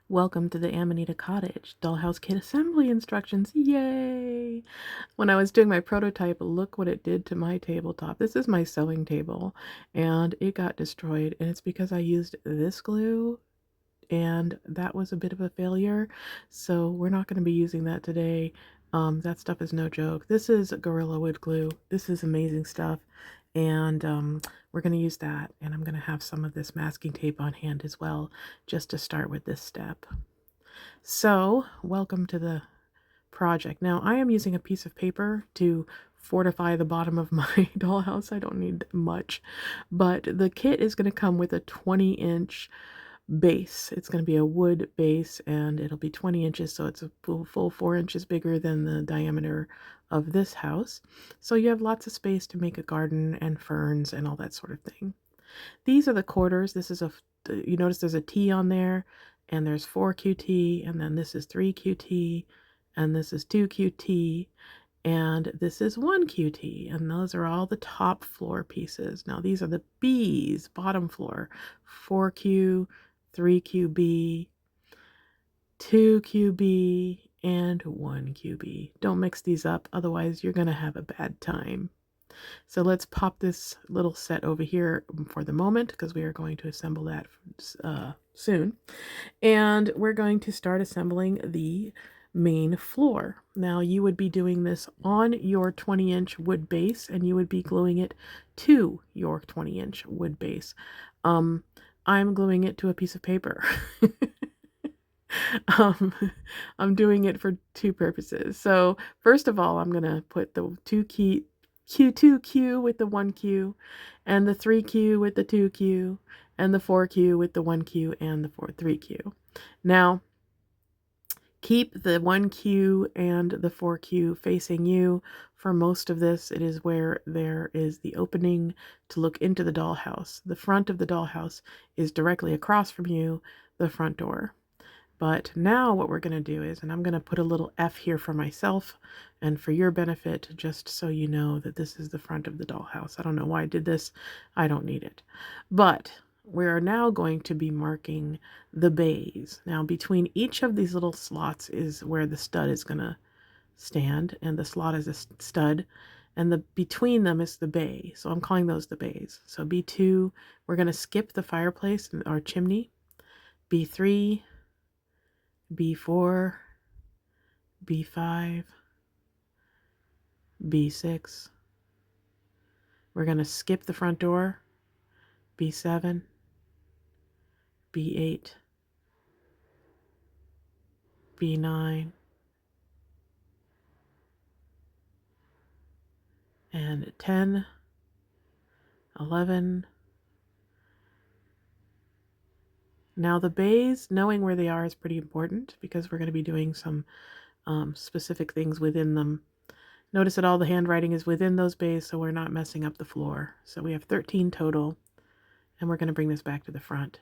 Welcome to the Amanita Cottage Dollhouse Kit Assembly Instructions. Yay! When I was doing my prototype, look what it did to my tabletop. This is my sewing table, and it got destroyed, and it's because I used this glue, and that was a bit of a failure, so we're not going to be using that today. That stuff is no joke. This is Gorilla Wood glue. This is amazing stuff, and we're going to use that, and I'm going to have some of this masking tape on hand as well, just to start with this step. So, welcome to the project. Now, I am using a piece of paper to fortify the bottom of my dollhouse. I don't need much, but the kit is going to come with a 20-inch base. It's going to be a wood base, and it'll be 20 inches, so it's a full 4 inches bigger than the diameter of this house. So you have lots of space to make a garden and ferns and all that sort of thing. These are the quarters. This is you notice there's a T on there, and there's 4 QT, and then this is 3 QT, and this is 2 QT, and this is 1 QT, and those are all the top floor pieces. Now these are the B's, bottom floor, 4Q, 3QB, 2QB, and 1QB. Don't mix these up, otherwise you're going to have a bad time. So let's pop this little set over here for the moment, because we are going to assemble that soon. And we're going to start assembling the main floor. Now you would be doing this on your 20-inch wood base, and you would be gluing it to your 20-inch wood base. I'm gluing it to a piece of paper. I'm doing it for two purposes. So first of all, I'm going to put the Q2Q with the 1Q, and the 3Q with the 2Q, and the 4Q with the 1Q and the 3Q. Now, keep the 1Q and the 4Q facing you for most of this. It is where there is the opening to look into the dollhouse. The front of the dollhouse is directly across from you, the front door. But now what we're going to do is, and I'm going to put a little F here for myself and for your benefit, just so you know that this is the front of the dollhouse. I don't know why I did this. I don't need it. But we are now going to be marking the bays. Now between each of these little slots is where the stud is going to stand, and the slot is a stud, and between them is the bay. So I'm calling those the bays. So B2, we're going to skip the fireplace and our chimney. B3, B4, B5, B6. We're going to skip the front door. B7, B8, B9, and 10, 11. Now the bays, knowing where they are is pretty important, because we're going to be doing some specific things within them. Notice that all the handwriting is within those bays, so we're not messing up the floor. So we have 13 total, and we're going to bring this back to the front.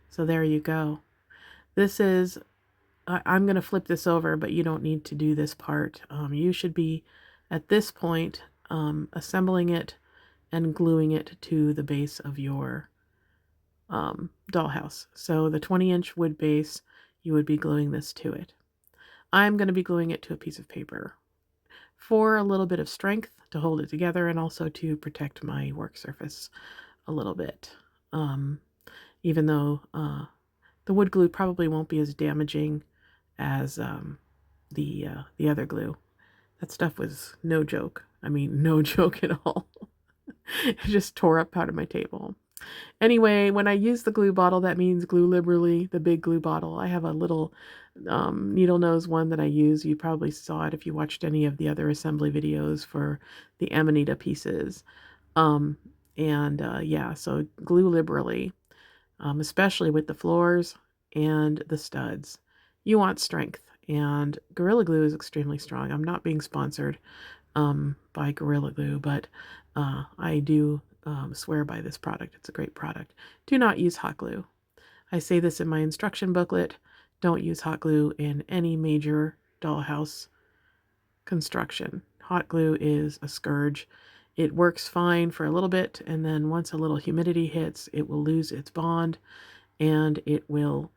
So there you go. This is, I'm going to flip this over, but you don't need to do this part. You should be, at this point, assembling it and gluing it to the base of your dollhouse. So the 20-inch wood base, you would be gluing this to it. I'm going to be gluing it to a piece of paper for a little bit of strength to hold it together, and also to protect my work surface a little bit. Even though the wood glue probably won't be as damaging as the other glue. That stuff was no joke. I mean, no joke at all. It just tore up out of my table. Anyway, when I use the glue bottle, that means glue liberally, the big glue bottle. I have a little needle nose one that I use. You probably saw it if you watched any of the other assembly videos for the Amanita pieces. Yeah, so glue liberally, especially with the floors and the studs. You want strength, and Gorilla Glue is extremely strong. I'm not being sponsored by Gorilla Glue, but I do swear by this product. It's a great product. Do not use hot glue. I say this in my instruction booklet. Don't use hot glue in any major dollhouse construction. Hot glue is a scourge. It works fine for a little bit, and then once a little humidity hits, it will lose its bond, and it will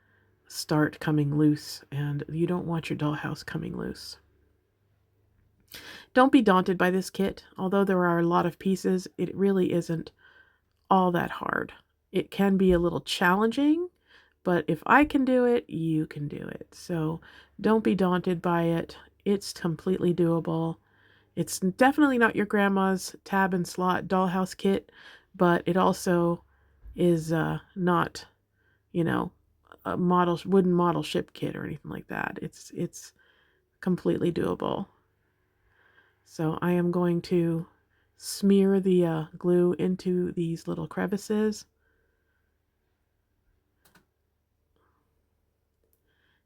start coming loose, and you don't want your dollhouse coming loose. Don't be daunted by this kit. Although there are a lot of pieces, it really isn't all that hard. It can be a little challenging, but if I can do it, you can do it. So don't be daunted by it. It's completely doable. It's definitely not your grandma's tab and slot dollhouse kit, but it also is not, you know, a wooden model ship kit or anything like that. It's completely doable. So I am going to smear the glue into these little crevices.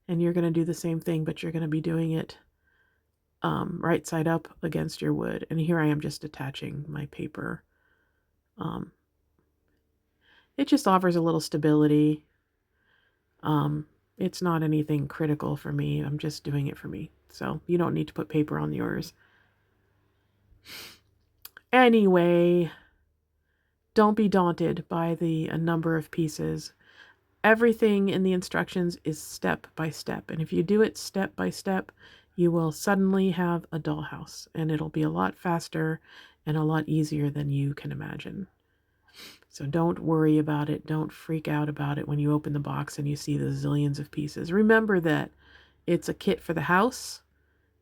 And you're going to do the same thing, but you're going to be doing it right side up against your wood. And here I am just attaching my paper. It just offers a little stability. It's not anything critical for me. I'm just doing it for me. So you don't need to put paper on yours. Anyway, don't be daunted by the number of pieces. Everything in the instructions is step by step. And if you do it step by step, you will suddenly have a dollhouse, and it'll be a lot faster and a lot easier than you can imagine. So don't worry about it. Don't freak out about it when you open the box and you see the zillions of pieces. Remember that it's a kit for the house,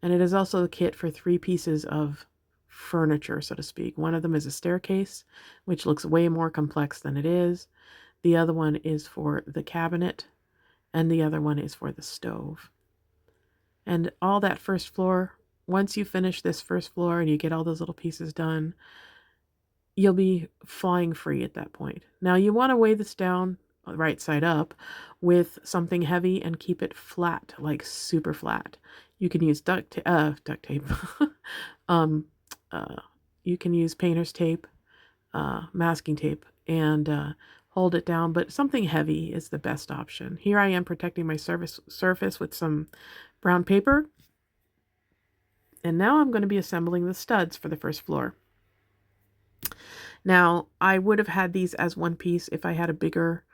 and it is also a kit for 3 pieces of furniture, so to speak. One of them is a staircase, which looks way more complex than it is. The other one is for the cabinet, and the other one is for the stove. And all that first floor, once you finish this first floor and you get all those little pieces done, you'll be flying free at that point. Now you want to weigh this down right side up with something heavy and keep it flat, like super flat. You can use duct tape. You can use painter's tape, masking tape, and hold it down, but something heavy is the best option. Here I am protecting my surface with some brown paper, and now I'm going to be assembling the studs for the first floor. Now, I would have had these as one piece if I had a bigger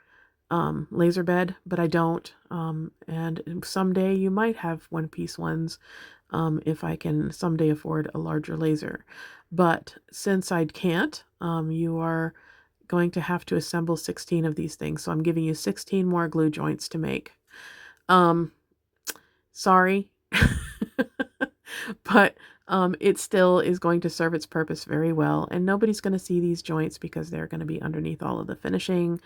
laser bed, but I don't. And someday you might have one-piece ones if I can someday afford a larger laser. But since I can't, you are going to have to assemble 16 of these things. So I'm giving you 16 more glue joints to make. Sorry, but it still is going to serve its purpose very well. And nobody's going to see these joints because they're going to be underneath all of the finishing.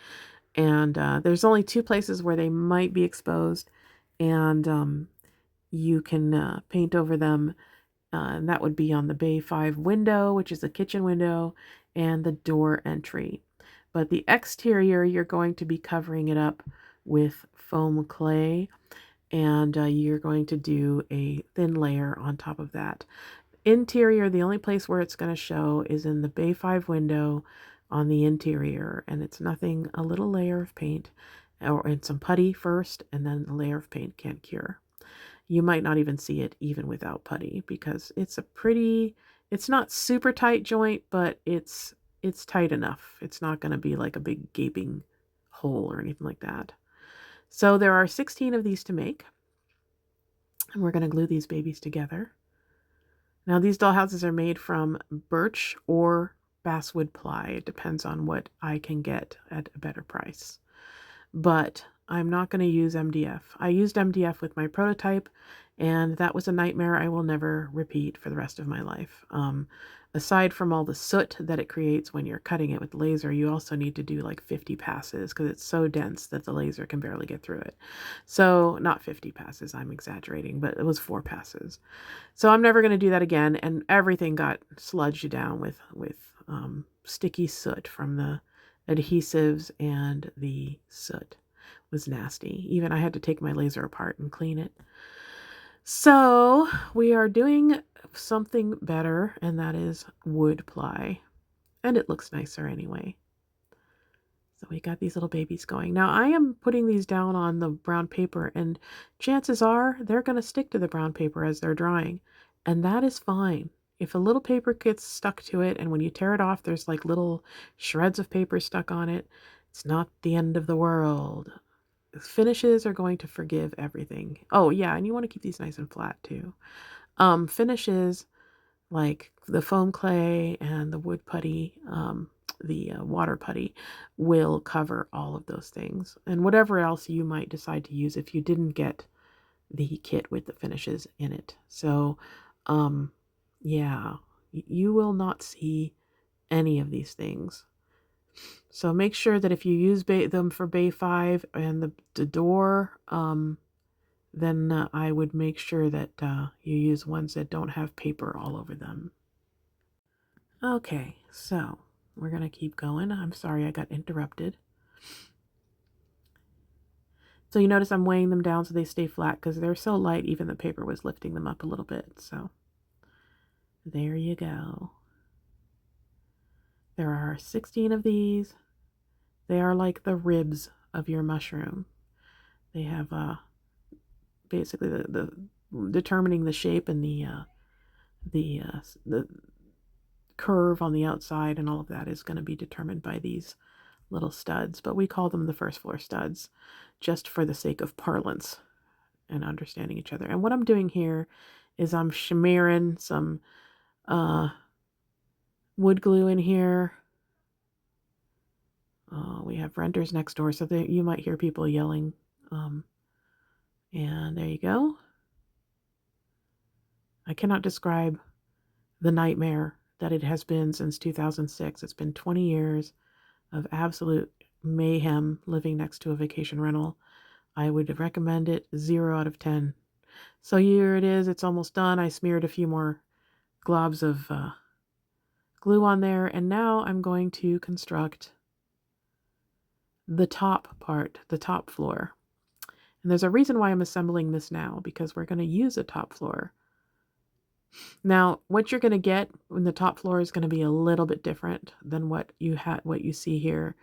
And there's only 2 places where they might be exposed. And you can paint over them. And that would be on the Bay 5 window, which is a kitchen window, and the door entry. But the exterior, you're going to be covering it up with foam clay, and you're going to do a thin layer on top of that. Interior, the only place where it's going to show is in the Bay 5 window on the interior, and it's nothing, a little layer of paint and some putty first, and then the layer of paint can't cure. You might not even see it even without putty because it's a pretty, it's not super tight joint, but it's tight enough. It's not going to be like a big gaping hole or anything like that. So there are 16 of these to make, and we're going to glue these babies together. Now these dollhouses are made from birch or basswood ply. It depends on what I can get at a better price. But I'm not going to use MDF. I used MDF with my prototype, and that was a nightmare I will never repeat for the rest of my life. Aside from all the soot that it creates when you're cutting it with laser, you also need to do like 50 passes because it's so dense that the laser can barely get through it. So not 50 passes, I'm exaggerating, but it was 4 passes. So I'm never going to do that again, and everything got sludged down with sticky soot from the adhesives, and the soot was nasty. Even I had to take my laser apart and clean it. So we are doing something better, and that is wood ply. And it looks nicer anyway. So we got these little babies going. Now I am putting these down on the brown paper, and chances are they're going to stick to the brown paper as they're drying. And that is fine. If a little paper gets stuck to it, and when you tear it off, there's like little shreds of paper stuck on it, it's not the end of the world. finishes are going to forgive everything. Oh yeah, and you want to keep these nice and flat too. Finishes like the foam clay and the wood putty, the water putty will cover all of those things. And whatever else you might decide to use if you didn't get the kit with the finishes in it. So, um, yeah, you will not see any of these things. So make sure that if you use them for Bay 5 and the door, then I would make sure that you use ones that don't have paper all over them. Okay, so we're going to keep going. I'm sorry I got interrupted. So you notice I'm weighing them down so they stay flat because they're so light, even the paper was lifting them up a little bit. So there you go. There are 16 of these. They are like the ribs of your mushroom. They have basically the determining the shape and the curve on the outside and all of that is going to be determined by these little studs, but we call them the first floor studs just for the sake of parlance and understanding each other. And what I'm doing here is I'm smearing some wood glue in here. We have renters next door, so you might hear people yelling. And there you go. I cannot describe the nightmare that it has been since 2006. It's been 20 years of absolute mayhem living next to a vacation rental. I would recommend it 0 out of 10. So here it is. It's almost done. I smeared a few more globs of glue on there, and now I'm going to construct the top part, the top floor. And there's a reason why I'm assembling this now, because we're going to use a top floor. Now, what you're going to get in the top floor is going to be a little bit different than what you see here.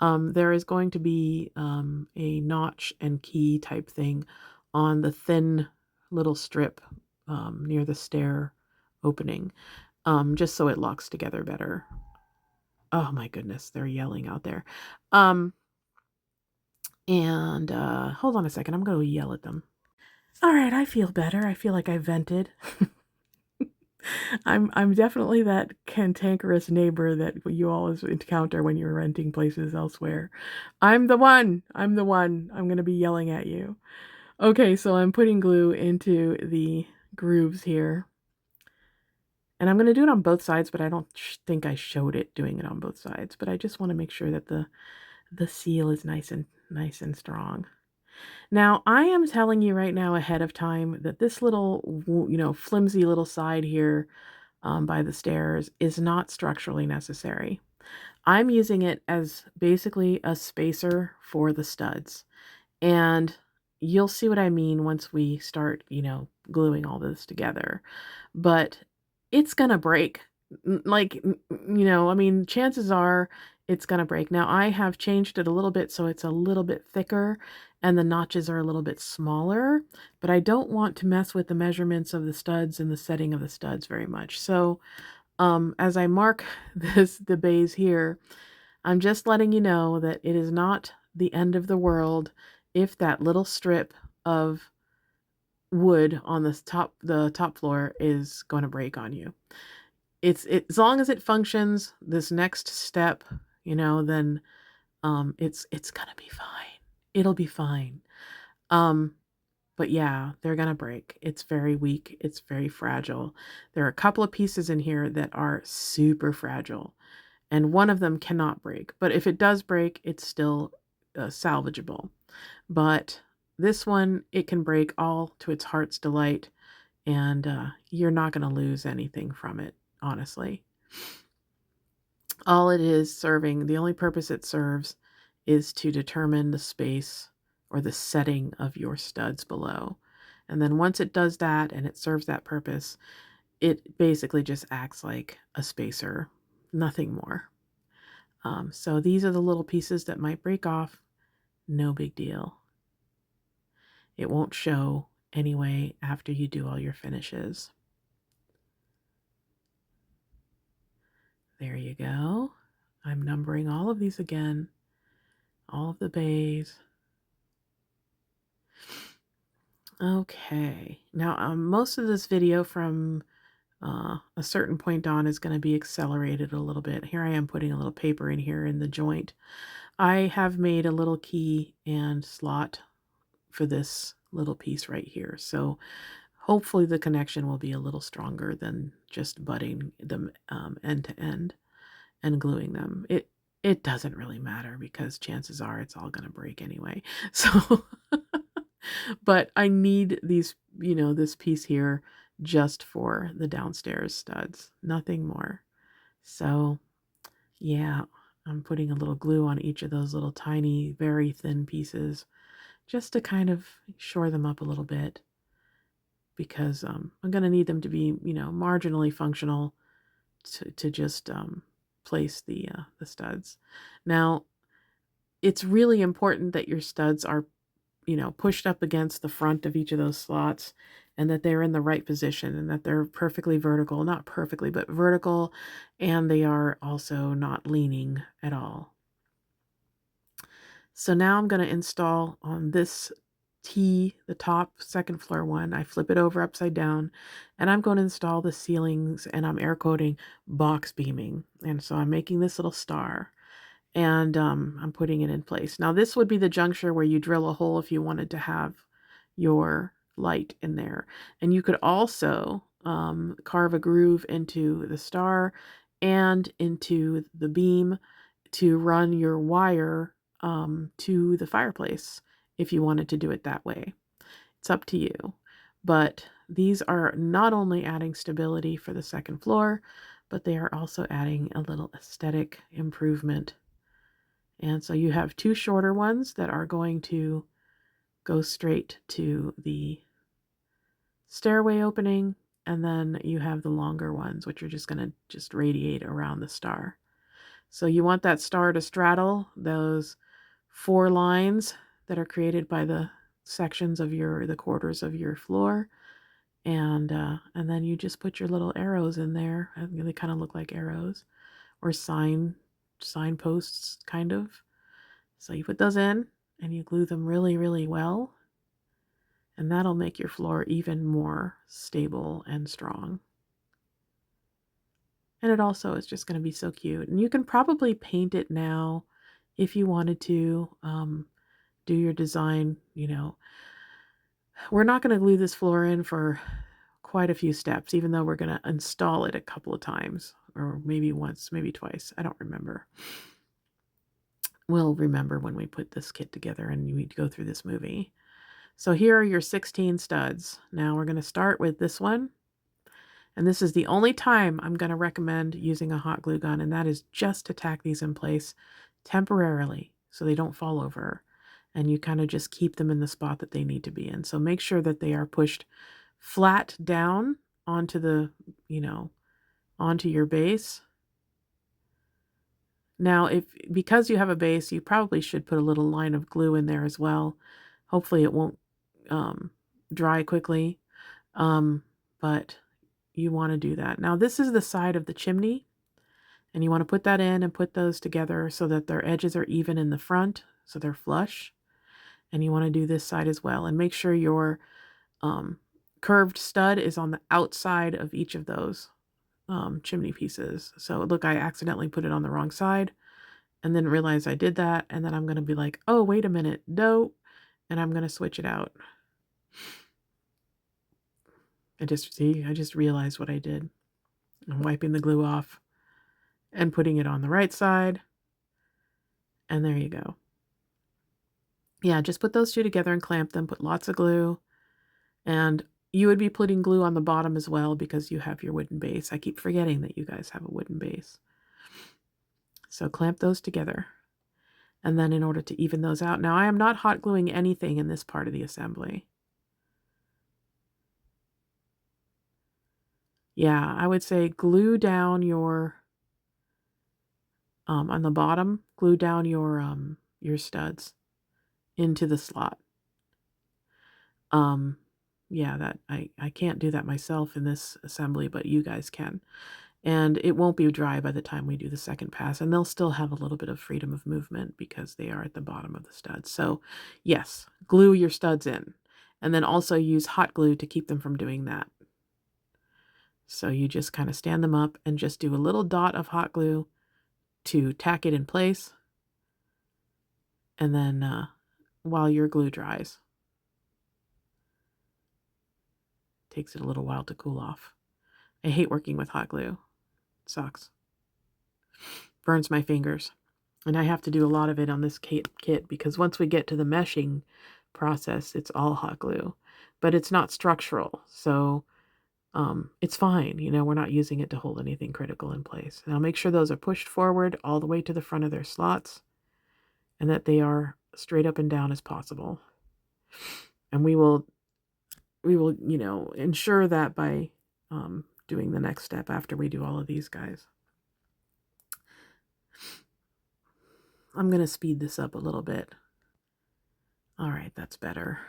There is going to be a notch and key type thing on the thin little strip near the stair opening, just so it locks together better. Oh my goodness, they're yelling out there. And hold on a second, I'm going to yell at them. All right, I feel better. I feel like I vented. I'm definitely that cantankerous neighbor that you always encounter when you're renting places elsewhere. I'm the one. I'm the one. I'm going to be yelling at you. Okay, so I'm putting glue into the grooves here. And I'm going to do it on both sides, but I don't think I showed it doing it on both sides. But I just want to make sure that the seal is nice and strong. Now, I am telling you right now ahead of time that this little, flimsy little side here by the stairs is not structurally necessary. I'm using it as basically a spacer for the studs. And you'll see what I mean once we start, gluing all this together. But it's going to break. Chances are it's going to break. Now, I have changed it a little bit so it's a little bit thicker and the notches are a little bit smaller, but I don't want to mess with the measurements of the studs and the setting of the studs very much. So as I mark the bays here, I'm just letting you know that it is not the end of the world if that little strip of wood on the top floor is going to break on you. As long as it functions this next step, then it's gonna be fine. It'll be fine. But yeah, they're gonna break. It's very weak. It's very fragile. There are a couple of pieces in here that are super fragile, and one of them cannot break. But if it does break, it's still salvageable. But this one, it can break all to its heart's delight, and you're not going to lose anything from it, honestly. All it is serving, the only purpose it serves is to determine the space or the setting of your studs below. And then once it does that and it serves that purpose, it basically just acts like a spacer, nothing more. So these are the little pieces that might break off. No big deal. It won't show anyway after you do all your finishes. There you go. I'm numbering all of these again, all of the bays. Okay, now most of this video from a certain point on is going to be accelerated a little bit. Here I am putting a little paper in here in the joint. I have made a little key and slot for this little piece right here. So hopefully the connection will be a little stronger than just butting them end to end and gluing them. It doesn't really matter because chances are it's all going to break anyway. So, but I need these, this piece here just for the downstairs studs, nothing more. So, yeah, I'm putting a little glue on each of those little tiny, very thin pieces just to kind of shore them up a little bit because I'm going to need them to be, marginally functional to just place the studs. Now, it's really important that your studs are, pushed up against the front of each of those slots and that they're in the right position and that they're perfectly vertical, not perfectly, but vertical, and they are also not leaning at all. So now I'm going to install on this T, the top second floor one. I flip it over upside down and I'm going to install the ceilings, and I'm air coating box beaming. And so I'm making this little star and I'm putting it in place. Now this would be the juncture where you drill a hole if you wanted to have your light in there. And you could also carve a groove into the star and into the beam to run your wire to the fireplace if you wanted to do it that way. It's up to you. But these are not only adding stability for the second floor, but they are also adding a little aesthetic improvement. And so you have two shorter ones that are going to go straight to the stairway opening, and then you have the longer ones, which are just going to just radiate around the star. So you want that star to straddle those 4 lines that are created by the sections of the quarters of your floor, and then you just put your little arrows in there. They kind of look like arrows or signposts, kind of. So you put those in and you glue them really, really well, and that'll make your floor even more stable and strong. And it also is just going to be so cute. And you can probably paint it now if you wanted to do your design. We're not going to glue this floor in for quite a few steps, even though we're going to install it a couple of times, or maybe once, maybe twice. I don't remember. We'll remember when we put this kit together and we go through this movie. So here are your 16 studs. Now we're going to start with this one. And this is the only time I'm going to recommend using a hot glue gun, and that is just to tack these in place temporarily so they don't fall over. And you kind of just keep them in the spot that they need to be in. So make sure that they are pushed flat down onto the, onto your base. Now, because you have a base, you probably should put a little line of glue in there as well. Hopefully it won't dry quickly, but you want to do that. Now, this is the side of the chimney, and you want to put that in and put those together so that their edges are even in the front, so they're flush. And you want to do this side as well, and make sure your curved stud is on the outside of each of those chimney pieces. So look, I accidentally put it on the wrong side and then realize I did that, and then I'm going to be like, oh, wait a minute, no, and I'm going to switch it out. I just realized what I did. I'm wiping the glue off and putting it on the right side, and there you go. Yeah, just put those two together and clamp them, put lots of glue, and you would be putting glue on the bottom as well because you have your wooden base. I keep forgetting that you guys have a wooden base. So clamp those together. And then in order to even those out, now I am not hot gluing anything in this part of the assembly. Yeah, I would say glue down your, on the bottom, glue down your studs into the slot. Yeah, that I can't do that myself in this assembly, but you guys can. And it won't be dry by the time we do the second pass, and they'll still have a little bit of freedom of movement because they are at the bottom of the studs. So yes, glue your studs in. And then also use hot glue to keep them from doing that. So you just kind of stand them up and just do a little dot of hot glue to tack it in place. And then while your glue dries. Takes it a little while to cool off. I hate working with hot glue. It sucks. Burns my fingers. And I have to do a lot of it on this kit because once we get to the meshing process, it's all hot glue. But it's not structural, so it's fine. You know, we're not using it to hold anything critical in place. Now make sure those are pushed forward all the way to the front of their slots and that they are straight up and down as possible. And we will, you know, ensure that by doing the next step after we do all of these guys. I'm going to speed this up a little bit. All right, that's better.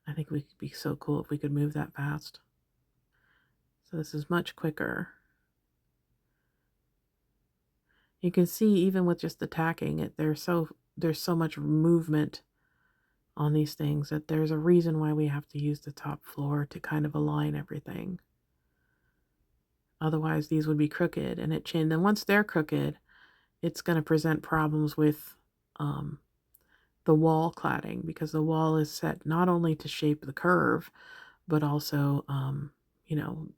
I think we could be so cool if we could move that fast. So this is much quicker. You can see even with just the tacking, there's so much movement on these things that there's a reason why we have to use the top floor to kind of align everything. Otherwise, these would be crooked, and then once they're crooked, it's going to present problems with the wall cladding, because the wall is set not only to shape the curve, but also, you know,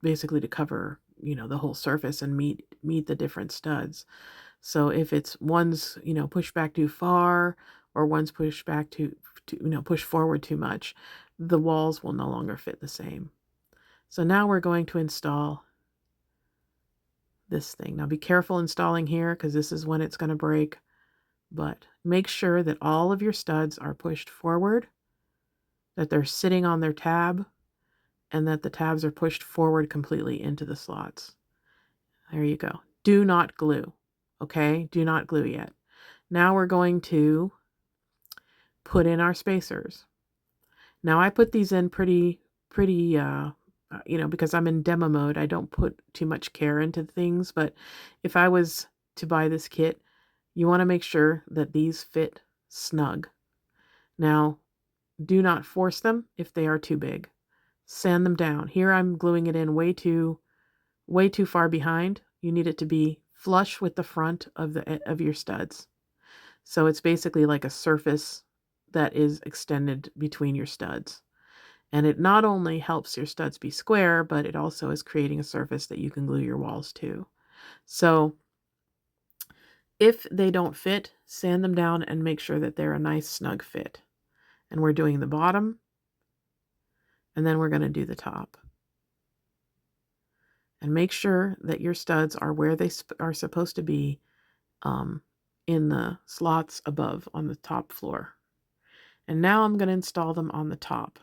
basically to cover, you know, the whole surface and meet the different studs. So if it's one's, you know, pushed back too far or one's pushed back too you know, pushed forward too much, the walls will no longer fit the same. So now we're going to install this thing. Now be careful installing here because this is when it's going to break, but make sure that all of your studs are pushed forward, that they're sitting on their tab, and that the tabs are pushed forward completely into the slots. There you go. Do not glue, okay? Do not glue yet. Now we're going to put in our spacers. Now I put these in pretty, you know, because I'm in demo mode, I don't put too much care into things, but if I was to buy this kit, you want to make sure that these fit snug. Now, do not force them if they are too big. Sand them down. Here I'm gluing it in way too far behind. You need it to be flush with the front of your studs. So it's basically like a surface that is extended between your studs. And it not only helps your studs be square, but it also is creating a surface that you can glue your walls to. So if they don't fit, sand them down and make sure that they're a nice snug fit. And we're doing the bottom, and then we're going to do the top. And make sure that your studs are where they are supposed to be in the slots above on the top floor. And now I'm going to install them on the top.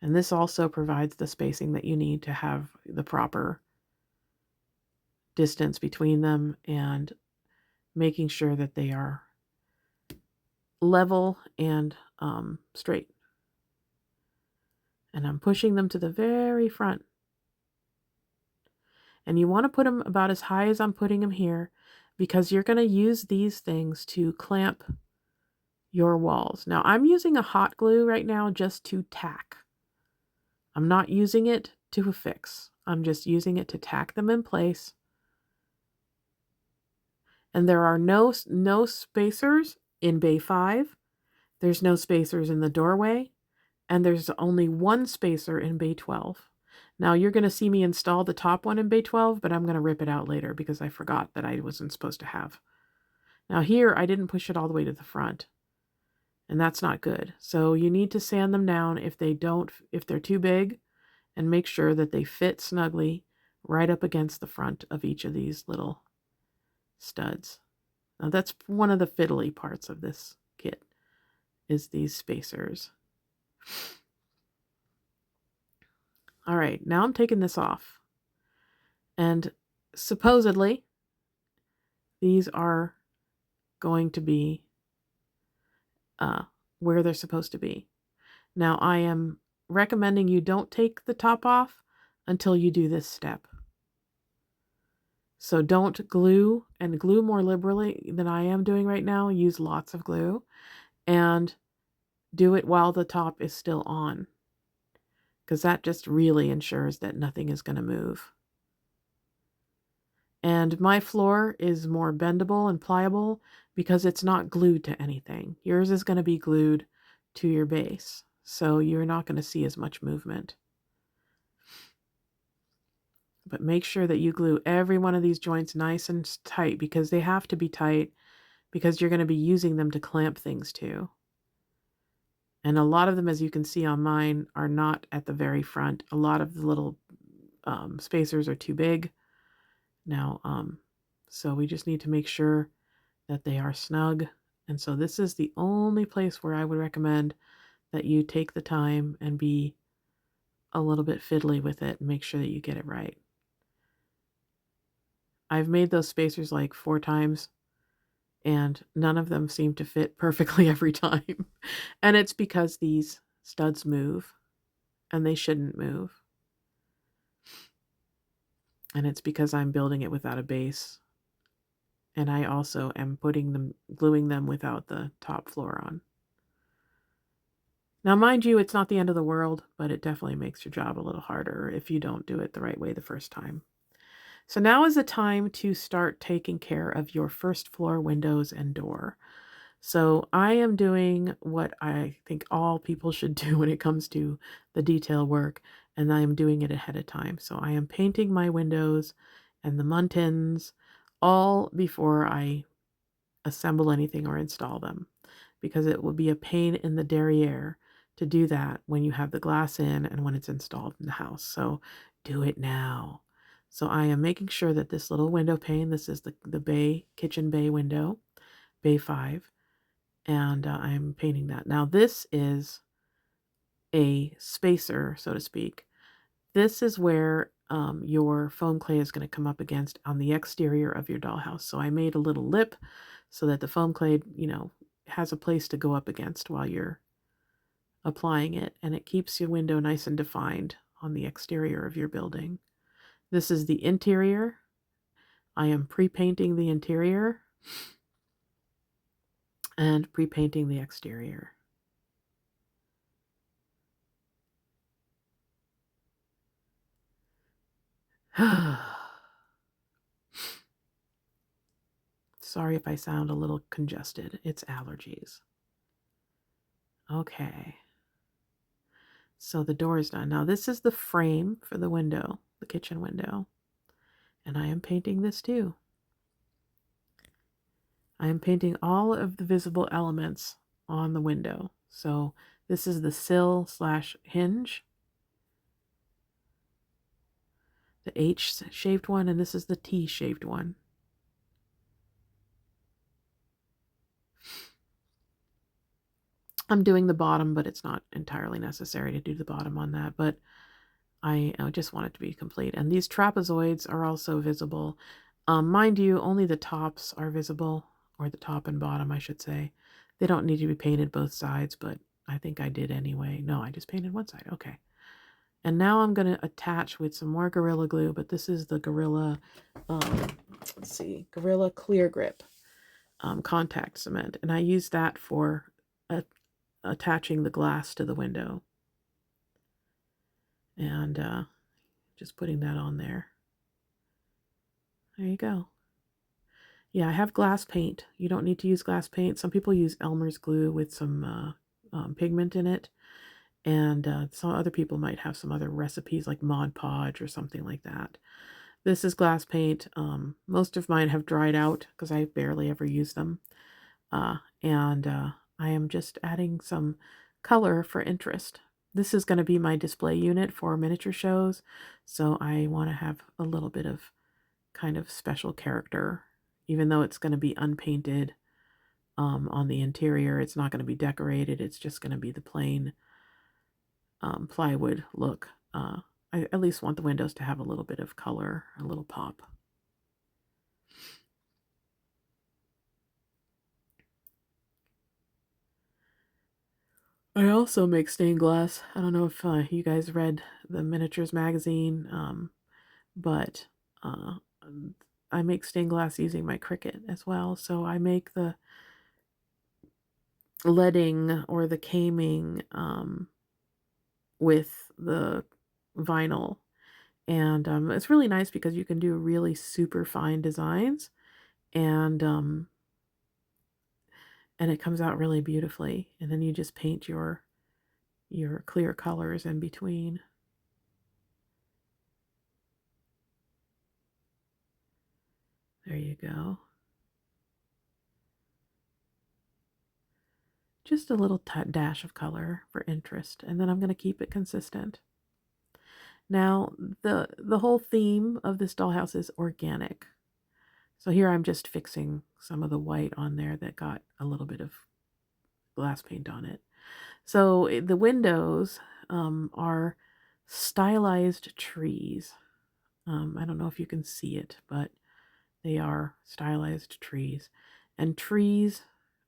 And this also provides the spacing that you need to have the proper distance between them and making sure that they are level and straight. And I'm pushing them to the very front. And you want to put them about as high as I'm putting them here, because you're going to use these things to clamp your walls. Now I'm using a hot glue right now just to tack. I'm not using it to affix. I'm just using it to tack them in place. And there are no spacers in bay 5. There's no spacers in the doorway. And there's only one spacer in bay 12. Now you're going to see me install the top one in bay 12, but I'm going to rip it out later because I forgot that I wasn't supposed to have. Now here, I didn't push it all the way to the front. And that's not good. So you need to sand them down if they're too big, and make sure that they fit snugly right up against the front of each of these little studs. Now that's one of the fiddly parts of this kit, is these spacers. All right, now I'm taking this off. And supposedly, these are going to be where they're supposed to be. Now I am recommending you don't take the top off until you do this step. So don't glue, and glue more liberally than I am doing right now. Use lots of glue, and do it while the top is still on, because that just really ensures that nothing is going to move. And my floor is more bendable and pliable because it's not glued to anything. Yours is going to be glued to your base, so you're not going to see as much movement. But make sure that you glue every one of these joints nice and tight, because they have to be tight, because you're going to be using them to clamp things to. And a lot of them, as you can see on mine, are not at the very front. A lot of the little spacers are too big. Now, so we just need to make sure that they are snug. And so this is the only place where I would recommend that you take the time and be a little bit fiddly with it and make sure that you get it right. I've made those spacers like 4 times, and none of them seem to fit perfectly every time. And it's because these studs move, and they shouldn't move. And it's because I'm building it without a base. And I also am gluing them without the top floor on. Now, mind you, it's not the end of the world, but it definitely makes your job a little harder if you don't do it the right way the first time. So now is the time to start taking care of your first floor windows and door. So I am doing what I think all people should do when it comes to the detail work, and I am doing it ahead of time. So I am painting my windows and the muntins all before I assemble anything or install them, because it will be a pain in the derriere to do that when you have the glass in and when it's installed in the house. So do it now. So I am making sure that this little window pane, this is the kitchen bay window, bay 5, and I'm painting that. Now this is a spacer, so to speak. This is where your foam clay is going to come up against on the exterior of your dollhouse. So I made a little lip so that the foam clay, has a place to go up against while you're applying it, and it keeps your window nice and defined on the exterior of your building. This is the interior. I am pre-painting the interior and pre-painting the exterior. Sorry if I sound a little congested. It's allergies. Okay. So the door is done. Now this is the frame for the window, the kitchen window. And I am painting this too. I am painting all of the visible elements on the window. So this is the sill/hinge, the H-shaped one, and this is the T-shaped one. I'm doing the bottom, but it's not entirely necessary to do the bottom on that, but I just want it to be complete. And these trapezoids are also visible. Mind you, only the tops are visible, or the top and bottom, I should say. They don't need to be painted both sides, but I think I did anyway. No, I just painted one side. Okay. And now I'm going to attach with some more Gorilla Glue, but this is the Gorilla, Gorilla Clear Grip contact cement. And I use that for attaching the glass to the window. And just putting that on there. There you go. Yeah, I have glass paint. You don't need to use glass paint. Some people use Elmer's glue with some pigment in it. And some other people might have some other recipes like Mod Podge or something like that. This is glass paint. Most of mine have dried out because I barely ever use them. And I am just adding some color for interest. This is going to be my display unit for miniature shows, so I want to have a little bit of kind of special character. Even though it's going to be unpainted on the interior, it's not going to be decorated. It's just going to be the plain plywood look. I at least want the windows to have a little bit of color, a little pop. I also make stained glass. I don't know if you guys read the Miniatures magazine, but I make stained glass using my Cricut as well. So I make the leading or the caming with the vinyl. And it's really nice because you can do really super fine designs, and um, and it comes out really beautifully. And then you just paint your clear colors in between. There you go. Just a little dash of color for interest, and then I'm going to keep it consistent. Now, the whole theme of this dollhouse is organic. So here I'm just fixing some of the white on there that got a little bit of glass paint on it. So the windows are stylized trees. I don't know if you can see it, but they are stylized trees. And trees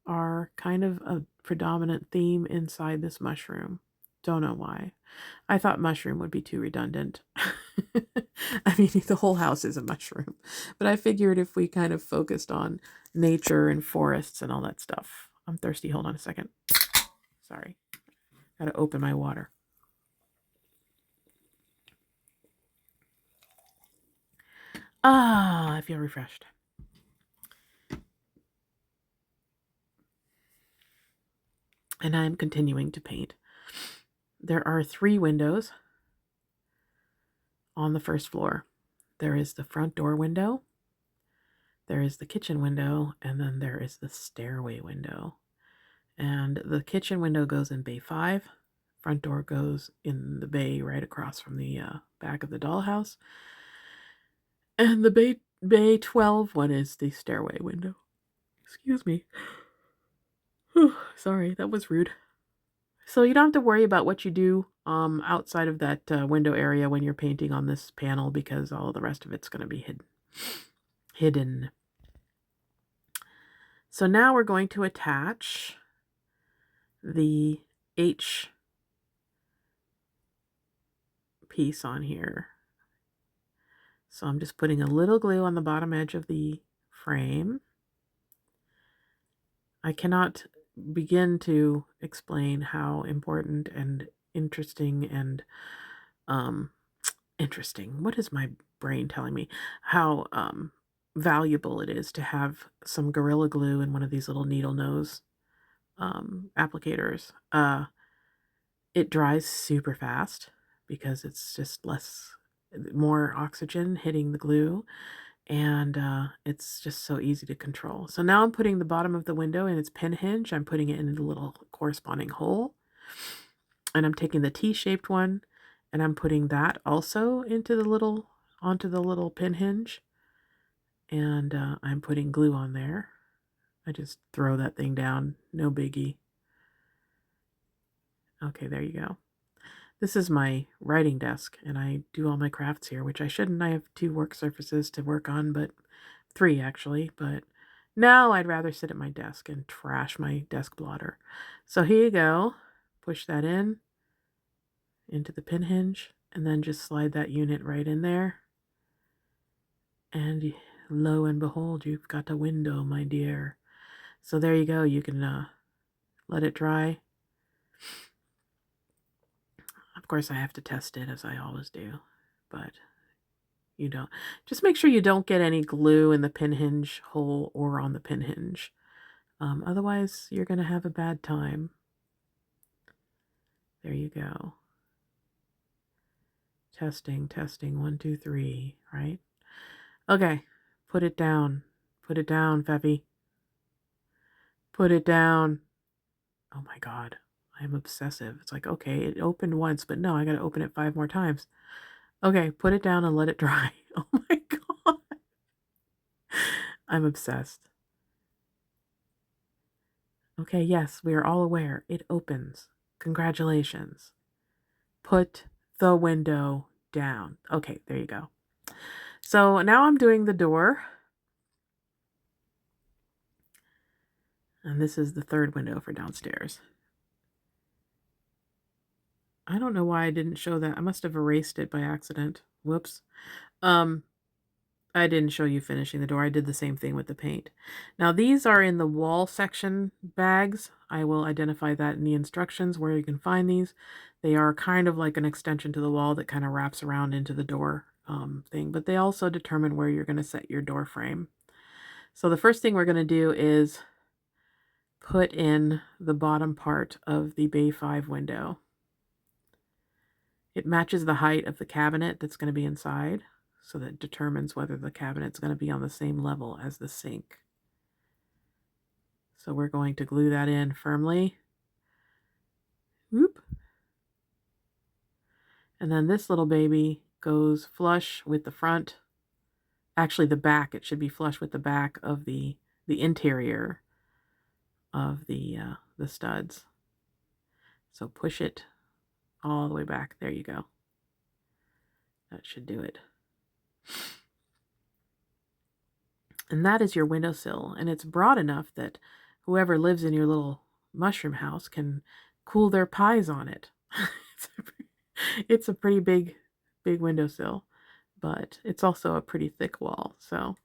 are kind of a predominant theme inside this mushroom. Don't know why. I thought mushroom would be too redundant. I mean, the whole house is a mushroom. But I figured if we kind of focused on nature and forests and all that stuff. I'm thirsty. Hold on a second. Sorry. Got to open my water. I feel refreshed. And I'm continuing to paint. There are 3 windows on the first floor. There is the front door window, there is the kitchen window, and then there is the stairway window. And the kitchen window goes in bay 5. Front door goes in the bay right across from the back of the dollhouse. And the bay 12 one is the stairway window. Excuse me. Sorry, that was rude. So you don't have to worry about what you do outside of that window area when you're painting on this panel, because all the rest of it's going to be hidden. So now we're going to attach the H piece on here. So I'm just putting a little glue on the bottom edge of the frame. I cannot begin to explain how important and interesting and interesting. What is my brain telling me? How valuable it is to have some Gorilla Glue in one of these little needle nose applicators. It dries super fast because it's just more oxygen hitting the glue, and it's just so easy to control. So now I'm putting the bottom of the window in its pin hinge. I'm putting it in the little corresponding hole, and I'm taking the T-shaped one, and I'm putting that also onto the little pin hinge, and I'm putting glue on there. I just throw that thing down, no biggie. Okay, there you go. This is my writing desk, and I do all my crafts here, which I shouldn't. I have 2 work surfaces to work on, but 3 actually. But now I'd rather sit at my desk and trash my desk blotter. So here you go. Push that into the pin hinge, and then just slide that unit right in there. And lo and behold, you've got a window, my dear. So there you go. You can let it dry. Of course, I have to test it, as I always do, but you don't. Just make sure you don't get any glue in the pin hinge hole or on the pin hinge. Otherwise, you're going to have a bad time. There you go. Testing, testing, 1, 2, 3, right? Okay, put it down. Put it down, Feffy. Put it down. Oh my God, I'm obsessive. It's like, okay, it opened once, but no, I got to open it 5 more times. Okay, put it down and let it dry. Oh my God. I'm obsessed. Okay, yes, we are all aware. It opens. Congratulations. Put the window down. Okay, there you go. So now I'm doing the door. And this is the 3rd window for downstairs. I don't know why I didn't show that. I must have erased it by accident. Whoops. I didn't show you finishing the door. I did the same thing with the paint. Now these are in the wall section bags. I will identify that in the instructions where you can find these. They are kind of like an extension to the wall that kind of wraps around into the door thing, but they also determine where you're going to set your door frame. So the first thing we're going to do is put in the bottom part of the Bay 5 window. It matches the height of the cabinet that's going to be inside, so that determines whether the cabinet's going to be on the same level as the sink. So we're going to glue that in firmly. Whoop. And then this little baby goes flush with the front. Actually, the back. It should be flush with the back of the interior of the studs. So push it all the way back. There you go. That should do it. And that is your windowsill. And it's broad enough that whoever lives in your little mushroom house can cool their pies on it. It's a pretty big windowsill, but it's also a pretty thick wall. So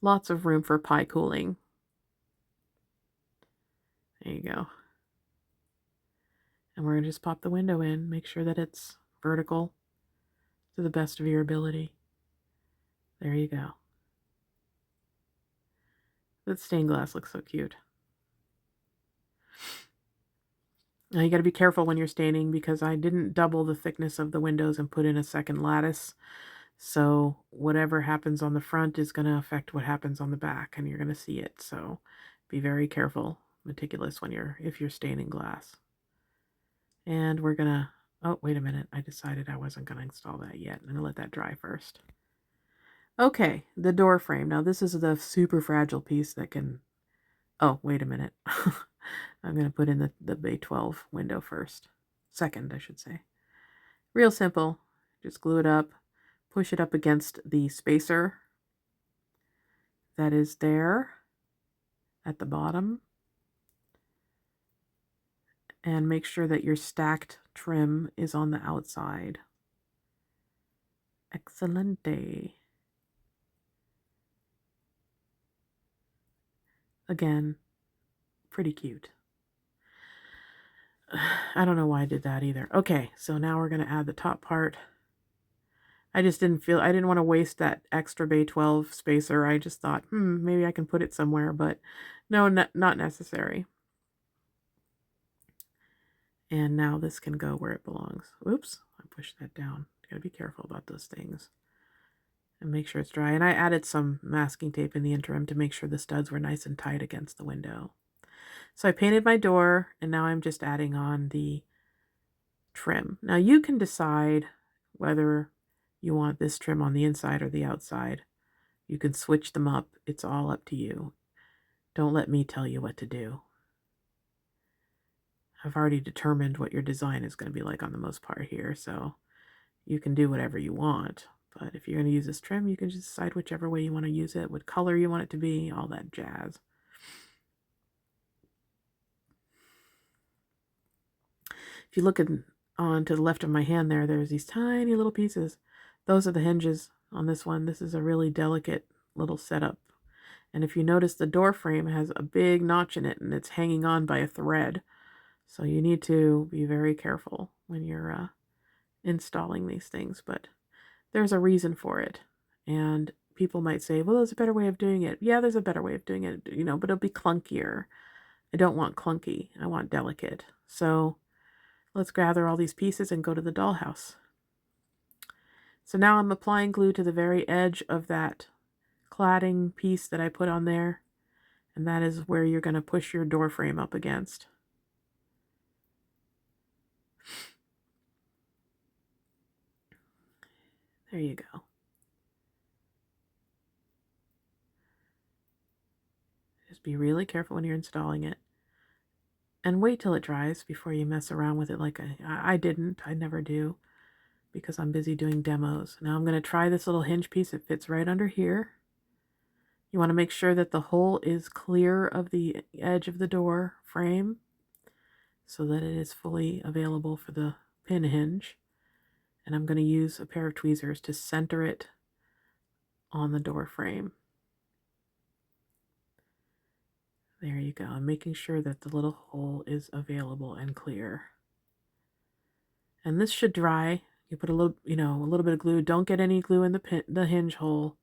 lots of room for pie cooling. There you go. And we're going to just pop the window in, make sure that it's vertical to the best of your ability. There you go. That stained glass looks so cute. Now you got to be careful when you're staining because I didn't double the thickness of the windows and put in a second lattice. So whatever happens on the front is going to affect what happens on the back, and you're going to see it. So be very careful, meticulous if you're staining glass. And we're going to, oh, wait a minute. I decided I wasn't going to install that yet. I'm going to let that dry first. Okay, the door frame. Now this is the super fragile piece that can, oh, wait a minute. I'm going to put in the Bay 12 window first. Second, I should say. Real simple. Just glue it up. Push it up against the spacer that is there at the bottom. And make sure that your stacked trim is on the outside. Excelente. Again, pretty cute. I don't know why I did that either. Okay, so now we're going to add the top part. I just didn't want to waste that extra Bay 12 spacer. I just thought, maybe I can put it somewhere, but no, not necessary. And now this can go where it belongs. Oops, I pushed that down. You gotta be careful about those things. And make sure it's dry. And I added some masking tape in the interim to make sure the studs were nice and tight against the window. So I painted my door, and now I'm just adding on the trim. Now you can decide whether you want this trim on the inside or the outside. You can switch them up. It's all up to you. Don't let me tell you what to do. I've already determined what your design is going to be like on the most part here, so you can do whatever you want. But if you're going to use this trim, you can just decide whichever way you want to use it, what color you want it to be, all that jazz. If you look on to the left of my hand there's these tiny little pieces. Those are the hinges on this one. This is a really delicate little setup. And if you notice, the door frame has a big notch in it, and it's hanging on by a thread. So you need to be very careful when you're installing these things. But there's a reason for it. And people might say, well, there's a better way of doing it. Yeah, there's a better way of doing it, but it'll be clunkier. I don't want clunky. I want delicate. So let's gather all these pieces and go to the dollhouse. So now I'm applying glue to the very edge of that cladding piece that I put on there. And that is where you're going to push your door frame up against. There you go. Just be really careful when you're installing it. And wait till it dries before you mess around with it like I didn't. I never do because I'm busy doing demos. Now I'm going to try this little hinge piece. It fits right under here. You want to make sure that the hole is clear of the edge of the door frame so that it is fully available for the pin hinge. And I'm going to use a pair of tweezers to center it on the door frame. There you go. I'm making sure that the little hole is available and clear. And this should dry. You put a little, a little bit of glue. Don't get any glue in the hinge hole.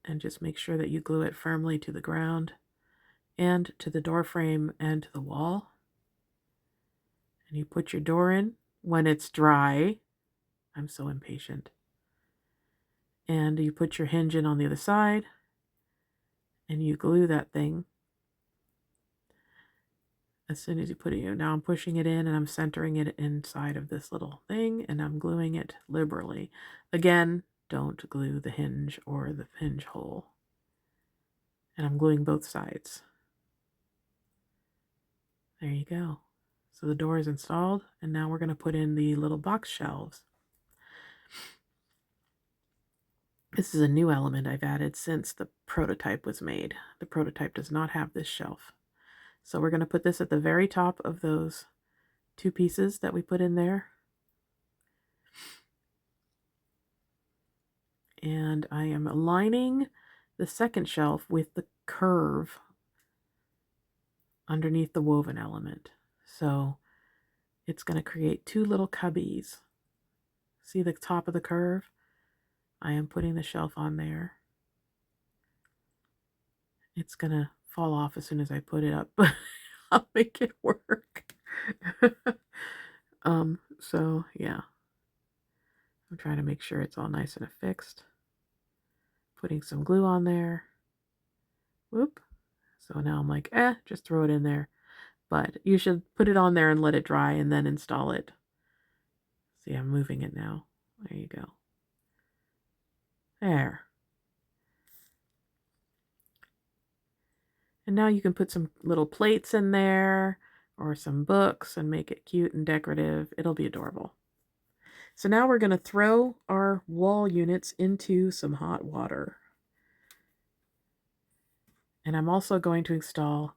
And just make sure that you glue it firmly to the ground and to the door frame and to the wall. And you put your door in when it's dry. I'm so impatient. And you put your hinge in on the other side and you glue that thing as soon as you put it in. Now I'm pushing it in and I'm centering it inside of this little thing and I'm gluing it liberally. Again, don't glue the hinge or the hinge hole. And I'm gluing both sides. There you go. So the door is installed and now we're going to put in the little box shelves. This is a new element I've added since the prototype was made. The prototype does not have this shelf. So we're going to put this at the very top of those two pieces that we put in there. And I am aligning the second shelf with the curve underneath the woven element. So it's going to create two little cubbies. See the top of the curve? I am putting the shelf on there. It's going to fall off as soon as I put it up, but I'll make it work. So yeah, I'm trying to make sure it's all nice and affixed. Putting some glue on there. Whoop. So now I'm like, just throw it in there. But you should put it on there and let it dry and then install it. See, I'm moving it now. There you go. There. And now you can put some little plates in there or some books and make it cute and decorative. It'll be adorable. So now we're going to throw our wall units into some hot water. And I'm also going to install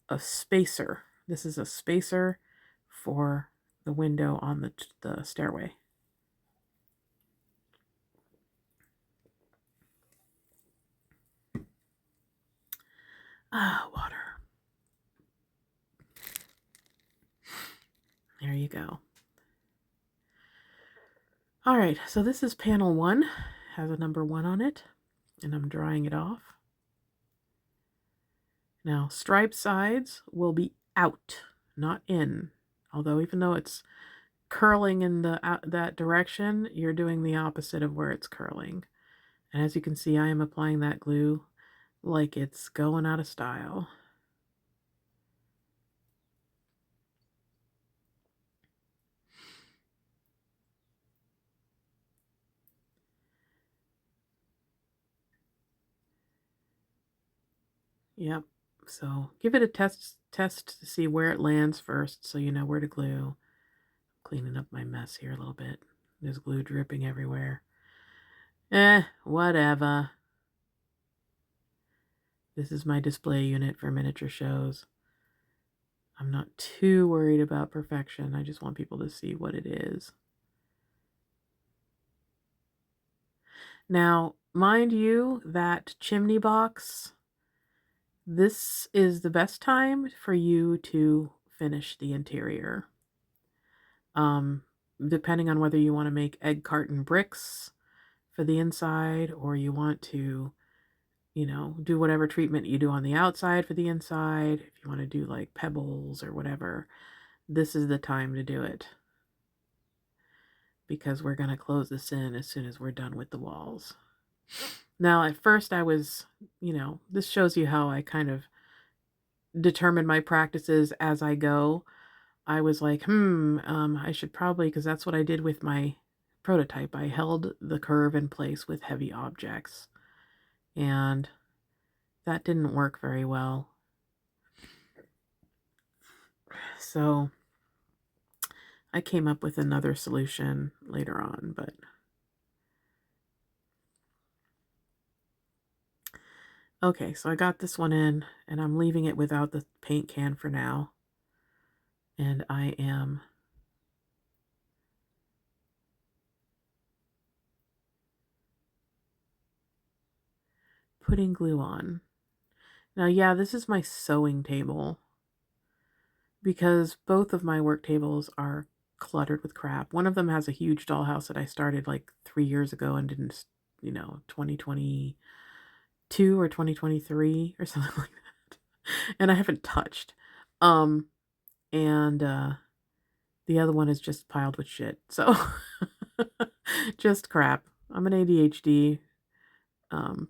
a spacer. This is a spacer for the window on the stairway. Water. There you go. All right, so this is panel 1, has a number 1 on it, and I'm drying it off. Now, striped sides will be out, not in. Although even though it's curling in that direction, you're doing the opposite of where it's curling. And as you can see, I am applying that glue like it's going out of style. Yep. So give it a test to see where it lands first so you know where to glue. Cleaning up my mess here a little bit. There's glue dripping everywhere. Whatever. This is my display unit for miniature shows. I'm not too worried about perfection. I just want people to see what it is. Now, mind you, that chimney box, this is the best time for you to finish the interior. Depending on whether you want to make egg carton bricks for the inside or you want to, do whatever treatment you do on the outside for the inside. If you want to do like pebbles or whatever, this is the time to do it. Because we're going to close this in as soon as we're done with the walls. Now, at first I was, this shows you how I kind of determine my practices as I go. I was like, I should probably, because that's what I did with my prototype. I held the curve in place with heavy objects. And that didn't work very well. So I came up with another solution later on, but okay, so I got this one in and I'm leaving it without the paint can for now. And I am putting glue on. Now, yeah, this is my sewing table because both of my work tables are cluttered with crap. One of them has a huge dollhouse that I started like 3 years ago and didn't, 2022 or 2023 or something like that. And I haven't touched. Um, and the other one is just piled with shit. So just crap. I'm an ADHD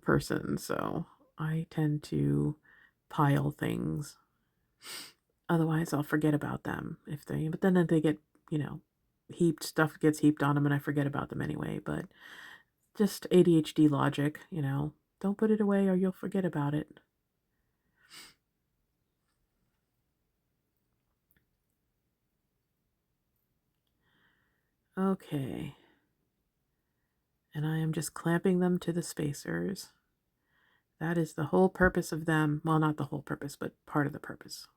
person, so I tend to pile things. Otherwise, I'll forget about them but then if they get, stuff gets heaped on them and I forget about them anyway. But just ADHD logic, don't put it away or you'll forget about it. Okay. And I am just clamping them to the spacers. That is the whole purpose of them. Well, not the whole purpose, but part of the purpose.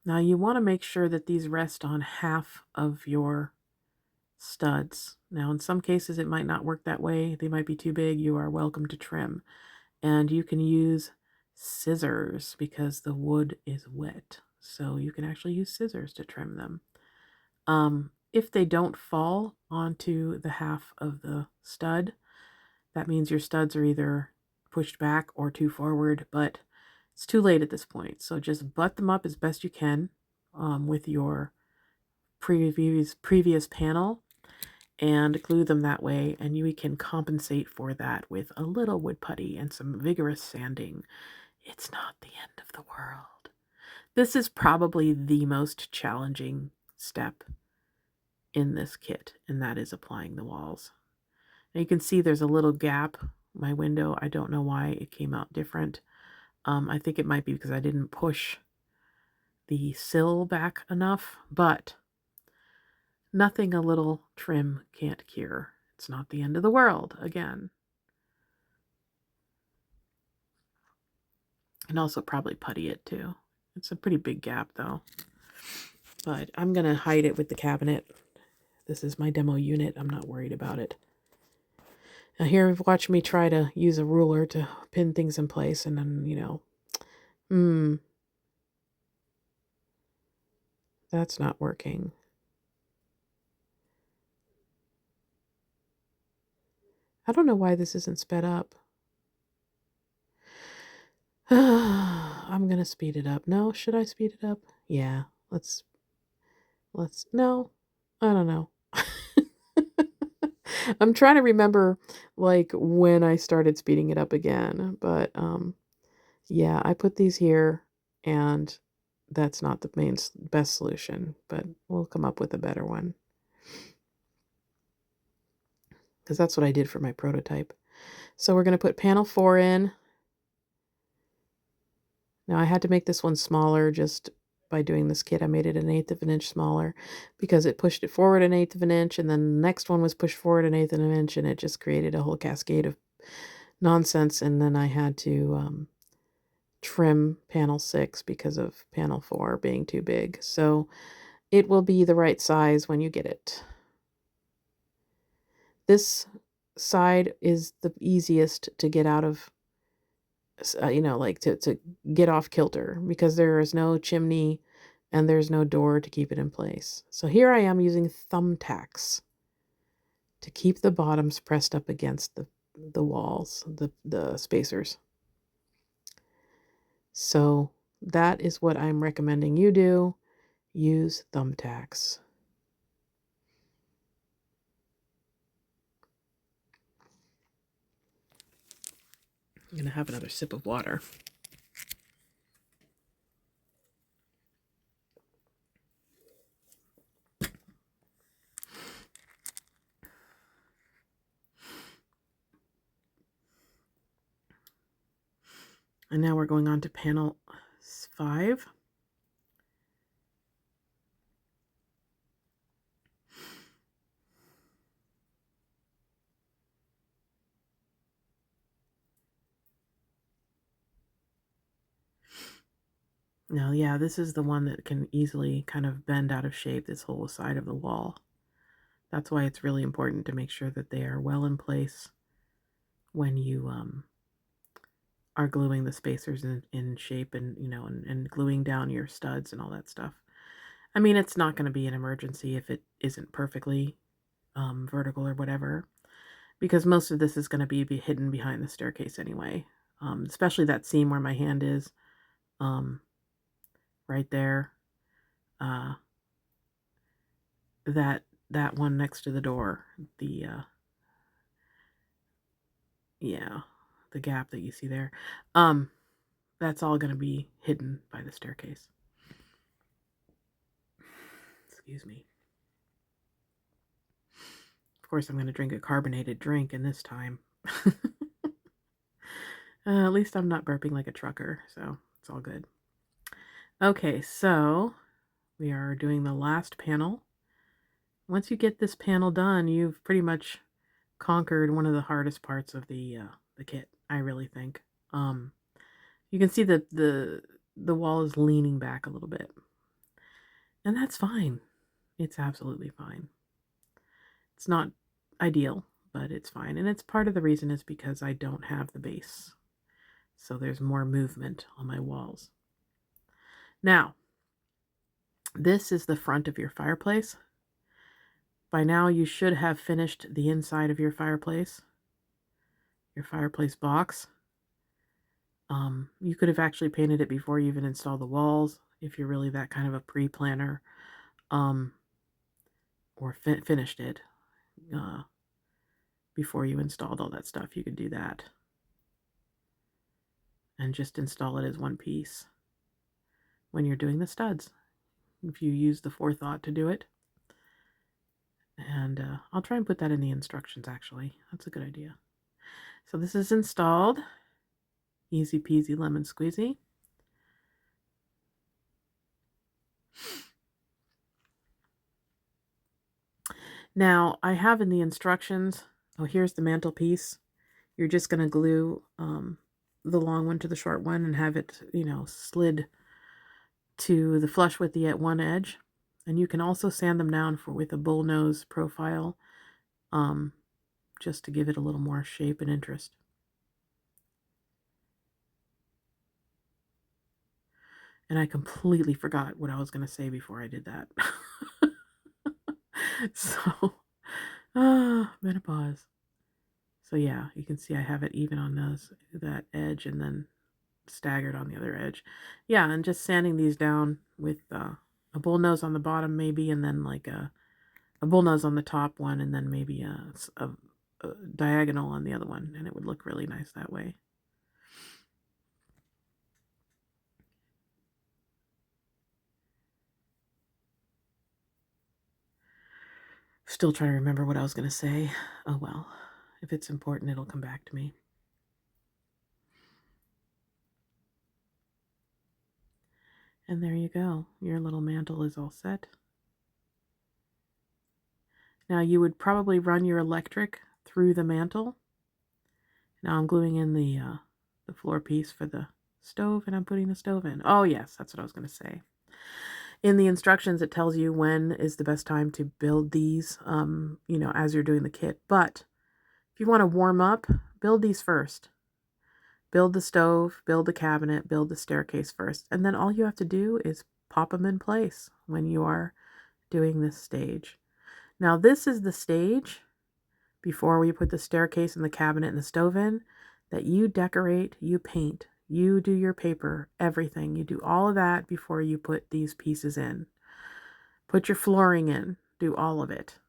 Now you want to make sure that these rest on half of your studs. Now in some cases it might not work that way. They might be too big. You are welcome to trim. And you can use scissors because the wood is wet. So you can actually use scissors to trim them. If they don't fall onto the half of the stud, that means your studs are either pushed back or too forward, but it's too late at this point. So just butt them up as best you can with your previous panel and glue them that way, and you can compensate for that with a little wood putty and some vigorous sanding. It's not the end of the world. This is probably the most challenging step in this kit, and that is applying the walls. Now you can see there's a little gap. My window, I don't know why it came out different. I think it might be because I didn't push the sill back enough, but nothing a little trim can't cure. It's not the end of the world, again. And also probably putty it too. It's a pretty big gap though. But I'm going to hide it with the cabinet. This is my demo unit. I'm not worried about it. Now here, watch me try to use a ruler to pin things in place, and then, that's not working. I don't know why this isn't sped up. I'm going to speed it up. No, should I speed it up? Yeah, no, I don't know. I'm trying to remember like when I started speeding it up again, but yeah, I put these here and that's not the best solution, but we'll come up with a better one. Because that's what I did for my prototype. So we're going to put panel 4 in. Now I had to make this one smaller just by doing this kit. I made it 1/8 of an inch smaller because it pushed it forward 1/8 of an inch, and then the next one was pushed forward 1/8 of an inch, and it just created a whole cascade of nonsense. And then I had to trim panel 6 because of panel 4 being too big. So it will be the right size when you get it. This side is the easiest to get out of, like to get off kilter because there is no chimney and there's no door to keep it in place. So here I am using thumbtacks to keep the bottoms pressed up against the walls, the spacers. So that is what I'm recommending you do. Use thumbtacks. I'm going to have another sip of water. And now we're going on to panel 5. Now, yeah, this is the one that can easily kind of bend out of shape, this whole side of the wall. That's why it's really important to make sure that they are well in place when you are gluing the spacers in shape and, and gluing down your studs and all that stuff. I mean, it's not going to be an emergency if it isn't perfectly vertical or whatever, because most of this is going to be hidden behind the staircase anyway, especially that seam where my hand is, right there, that one next to the door, the yeah, the gap that you see there, that's all going to be hidden by the staircase. Excuse me. Of course, I'm going to drink a carbonated drink in this time. At least I'm not burping like a trucker, so it's all good. Okay, so we are doing the last panel. Once you get this panel done, you've pretty much conquered one of the hardest parts of the kit, I really think. You can see that the wall is leaning back a little bit, and that's fine. It's absolutely fine. It's not ideal, but it's fine, and it's part of the reason is because I don't have the base, so there's more movement on my walls. Now, this is the front of your fireplace. By now, you should have finished the inside of your fireplace box. You could have actually painted it before you even install the walls, if you're really that kind of a pre-planner, or finished it before you installed all that stuff. You could do that and just install it as one piece when you're doing the studs, if you use the forethought to do it. And I'll try and put that in the instructions, actually. That's a good idea. So this is installed. Easy peasy lemon squeezy. Now, I have in the instructions, here's the mantelpiece. You're just going to glue the long one to the short one and have it, slid to the flush with the one edge. And you can also sand them down with a bullnose profile, just to give it a little more shape and interest. And I completely forgot what I was going to say before I did that. So, menopause. So yeah, you can see I have it even on that edge and then staggered on the other edge. Yeah, and just sanding these down with a bullnose on the bottom maybe, and then like a bullnose on the top one, and then maybe a diagonal on the other one, and it would look really nice that way. Still trying to remember what I was going to say. Oh well, if it's important, it'll come back to me. And there you go. Your little mantle is all set. Now you would probably run your electric through the mantle. Now I'm gluing in the floor piece for the stove, and I'm putting the stove in. Oh yes, that's what I was going to say. In the instructions, it tells you when is the best time to build these, as you're doing the kit. But if you want to warm up, build these first. Build the stove, build the cabinet, build the staircase first. And then all you have to do is pop them in place when you are doing this stage. Now, this is the stage before we put the staircase and the cabinet and the stove in, that you decorate, you paint, you do your paper, everything. You do all of that before you put these pieces in. Put your flooring in, do all of it.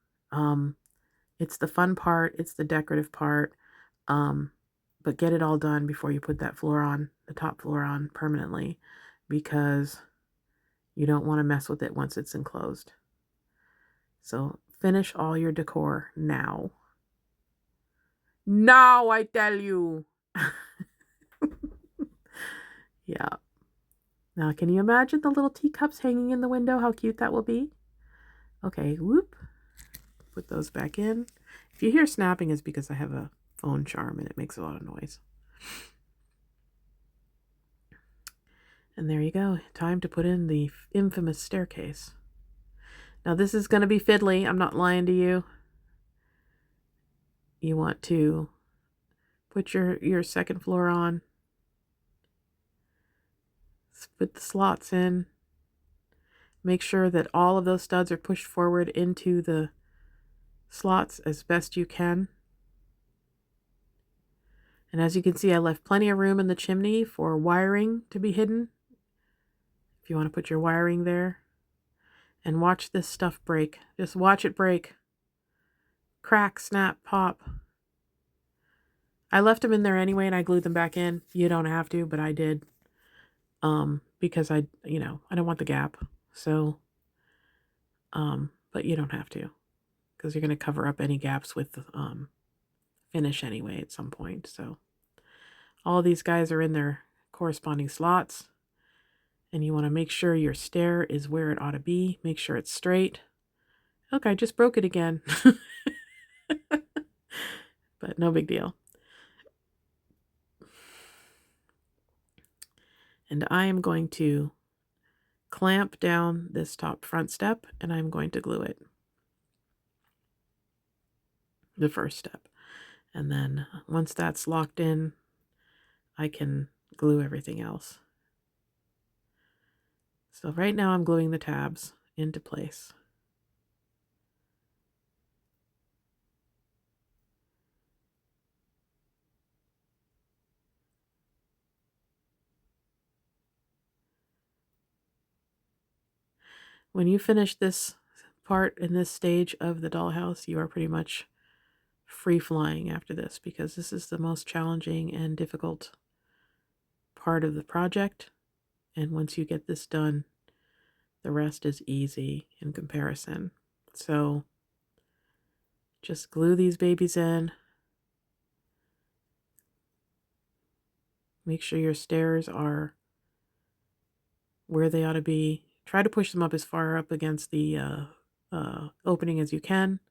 It's the fun part, it's the decorative part, but get it all done before you put that floor on, the top floor on permanently, because you don't want to mess with it once it's enclosed. So finish all your decor now. Now, I tell you. Yeah. Now, can you imagine the little teacups hanging in the window? How cute that will be. Okay, whoop. Put those back in. If you hear snapping, it's because I have a phone charm and it makes a lot of noise. And there you go. Time to put in the infamous staircase. Now, this is going to be fiddly. I'm not lying to you. You want to put your second floor on. Put the slots in. Make sure that all of those studs are pushed forward into the slots as best you can. And as you can see, I left plenty of room in the chimney for wiring to be hidden, if you want to put your wiring there. And watch this stuff break. Just watch it break. Crack, snap, pop. I left them in there anyway and I glued them back in. You don't have to, but I did. Because I don't want the gap. So, but you don't have to, because you're going to cover up any gaps with finish anyway at some point. So all these guys are in their corresponding slots, and you want to make sure your stair is where it ought to be. Make sure it's straight. Look, I just broke it again. But no big deal. And I am going to clamp down this top front step, and I'm going to glue it. The first step. And then once that's locked in, I can glue everything else. So right now I'm gluing the tabs into place. When you finish this part in this stage of the dollhouse, you are pretty much free flying after this, because this is the most challenging and difficult part of the project. And once you get this done, the rest is easy in comparison. So just glue these babies in. Make sure your stairs are where they ought to be. Try to push them up as far up against the opening as you can.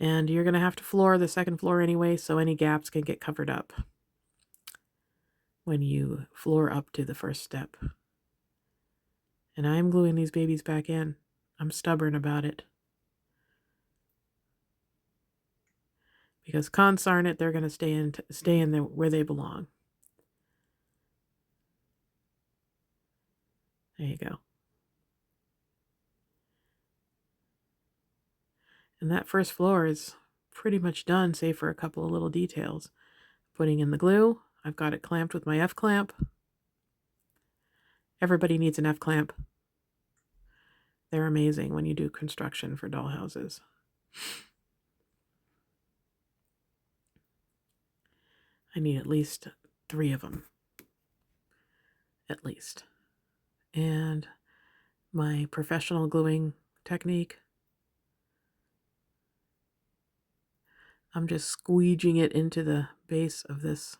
And you're going to have to floor the second floor anyway, so any gaps can get covered up when you floor up to the first step. And I'm gluing these babies back in. I'm stubborn about it. Because consarn it, they're going to stay in where they belong. There you go. And that first floor is pretty much done, save for a couple of little details. Putting in the glue. I've got it clamped with my F-clamp. Everybody needs an F-clamp. They're amazing when you do construction for dollhouses. I need at least 3 of them. At least. And my professional gluing technique. I'm just squeegeeing it into the base of this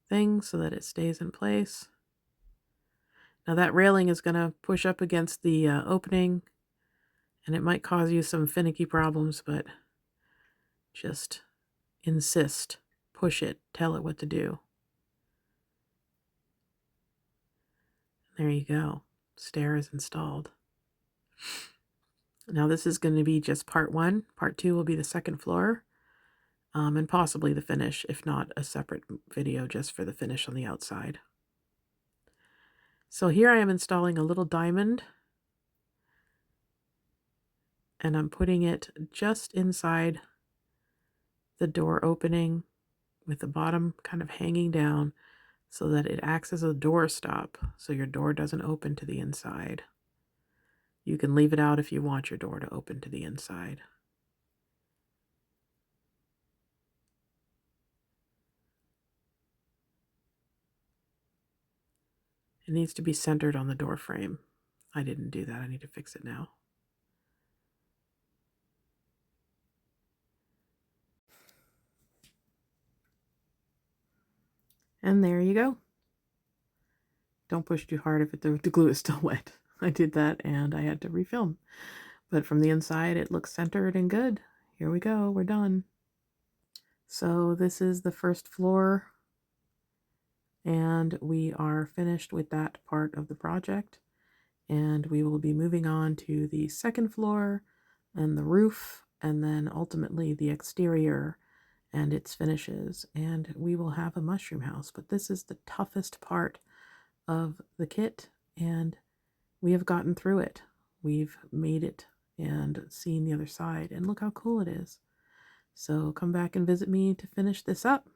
thing so that it stays in place. Now that railing is going to push up against the opening, and it might cause you some finicky problems, but just insist, push it, tell it what to do. There you go. Stair is installed. Now this is going to be just part 1. Part 2 will be the second floor, and possibly the finish, if not a separate video just for the finish on the outside. So here I am installing a little diamond, and I'm putting it just inside the door opening with the bottom kind of hanging down so that it acts as a door stop, so your door doesn't open to the inside. You can leave it out if you want your door to open to the inside. It needs to be centered on the door frame. I didn't do that. I need to fix it now. And there you go. Don't push too hard if the glue is still wet. I did that and I had to refilm. But from the inside, it looks centered and good. Here we go. We're done. So this is the first floor, and we are finished with that part of the project. And we will be moving on to the second floor and the roof and then ultimately the exterior and its finishes, and we will have a mushroom house. But this is the toughest part of the kit, and we have gotten through it. We've made it and seen the other side, and look how cool it is. So come back and visit me to finish this up.